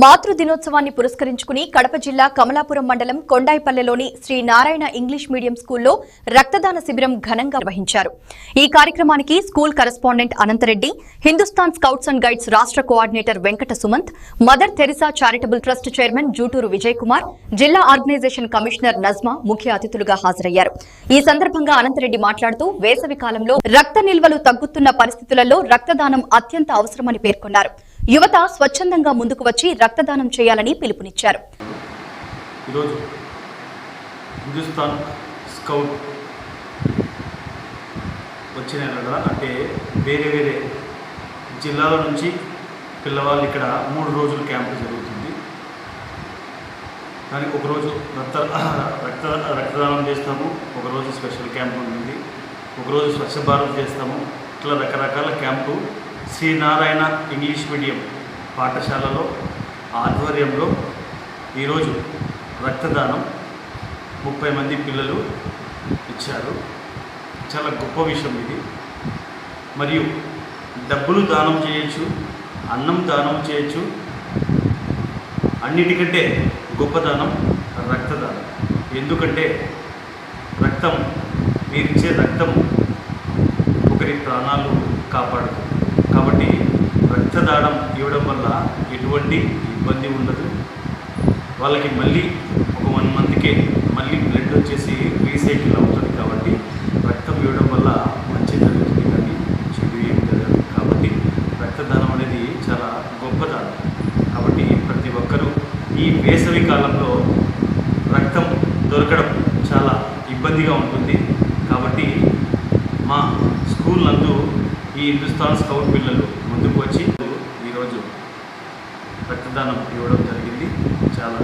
మాతృ దినోత్సవాన్ని పురస్కరించుకుని కడప జిల్లా కమలాపురం మండలం కొండాయిపల్లెలోని శ్రీ నారాయణ ఇంగ్లీష్ మీడియం స్కూల్లో రక్తదాన శిబిరం ఘనంగా నిర్వహించారు. ఈ కార్యక్రమానికి school correspondent Anantha Reddy, Hindustan scouts and guides రాష్ట్ర coordinator Venkata Sumanth, Mother Teresa charitable trust chairman Juturu Vijay Kumar, జిల్లా ఆర్గనైజేషన్ కమిషనర్ నజ్మా ముఖ్య అతిథులుగా హాజరయ్యారు. ఈ సందర్భంగా అనంతరెడ్డి మాట్లాడుతూ వేసవి కాలంలో రక్త నిల్వలు తగ్గుతున్న పరిస్థితులలో రక్తదానం అత్యంత అవసరమని పేర్కొన్నారు. యువత స్వచ్ఛందంగా ముందుకు వచ్చి రక్తదానం చేయాలని పిలుపునిచ్చారు. ఈరోజు హిందుస్థాన్ స్కౌట్ వచ్చిన అంటే వేరే వేరే జిల్లాల నుంచి పిల్లవాళ్ళు ఇక్కడ 3 రోజులు క్యాంపు జరుగుతుంది. కానీ ఒకరోజు రక్తదానం చేస్తాము, ఒకరోజు స్పెషల్ క్యాంప్ ఉంటుంది, ఒకరోజు స్వచ్ఛ భారత్ చేస్తాము. ఇట్లా రకరకాల camp Shri Narayana English medium పాఠశాలలో ఆధ్వర్యంలో ఈరోజు రక్తదానం 30 మంది పిల్లలు ఇచ్చారు. చాలా గొప్ప విషయం ఇది. మరియు డబ్బులు దానం చేయొచ్చు, అన్నం దానం చేయొచ్చు, అన్నిటికంటే గొప్ప దానం రక్తదానం. ఎందుకంటే మీరిచ్చే రక్తం ఒకరి ప్రాణాలు కాపాడుతుంది. కాబట్టి రక్తదానం ఇవ్వడం వల్ల ఎటువంటి ఇబ్బంది ఉండదు. వాళ్ళకి మళ్ళీ ఒక 1 మంత్కే మళ్ళీ బ్లడ్ వచ్చేసి రీసైకిల్ అవుతుంది. కాబట్టి రక్తం ఇవ్వడం వల్ల మంచి జరుగుతుంది, కానీ చెడు ఏం జరగదు. కాబట్టి రక్తదానం అనేది చాలా గొప్ప దానం. కాబట్టి ప్రతి ఒక్కరూ ఈ వేసవి కాలంలో రక్తం దొరకడం చాలా ఇబ్బందిగా ఉంటుంది. కాబట్టి మా స్కూల్ నందు ఈ హిందుస్థాన్ స్కౌట్ పిల్లలు ముందుకు వచ్చి ఈరోజు రక్తదానం ఇవ్వడం జరిగింది. చాలా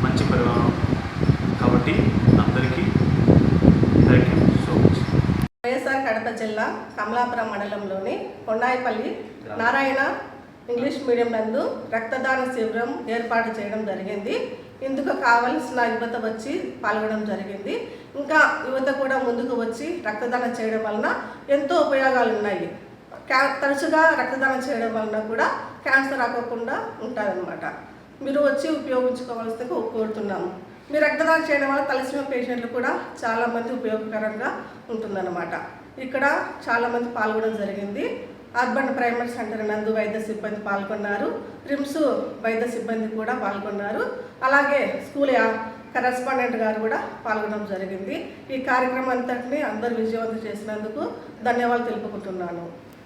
మంచి పరిమాణం. కాబట్టి అందరికీ thank you so much. YSR Kadapa జిల్లా కమలాపురం మండలంలోని కొండాయిపల్లి నారాయణ ఇంగ్లీష్ మీడియం నందు రక్తదాన శిబిరం ఏర్పాటు చేయడం జరిగింది. ఇందుకు కావలసిన యువత వచ్చి పాల్గొనడం జరిగింది. ఇంకా యువత కూడా ముందుకు వచ్చి రక్తదానం చేయడం వలన ఎంతో ఉపయోగాలు ఉన్నాయి. తరచుగా రక్తదానం చేయడం వలన కూడా క్యాన్సర్ రాకుండా ఉంటుందన్నమాట. మీరు వచ్చి ఉపయోగించుకోవాల్సిందిగా కోరుతున్నాము. మీరు రక్తదానం చేయడం వల్ల తలసీమియా పేషెంట్లు కూడా చాలామంది ఉపయోగకరంగా ఉంటుందన్నమాట. ఇక్కడ చాలామంది పాల్గొనడం జరిగింది. అర్బన్ ప్రైమరీ సెంటర్ నందు వైద్య సిబ్బంది పాల్గొన్నారు, రిమ్స్ వైద్య సిబ్బంది కూడా పాల్గొన్నారు. అలాగే స్కూల్ కరెస్పాండెంట్ గారు కూడా పాల్గొనడం జరిగింది. ఈ కార్యక్రమం అంతటిని అందరూ విజయవంతం చేసినందుకు ధన్యవాదాలు తెలుపుకుంటున్నాను.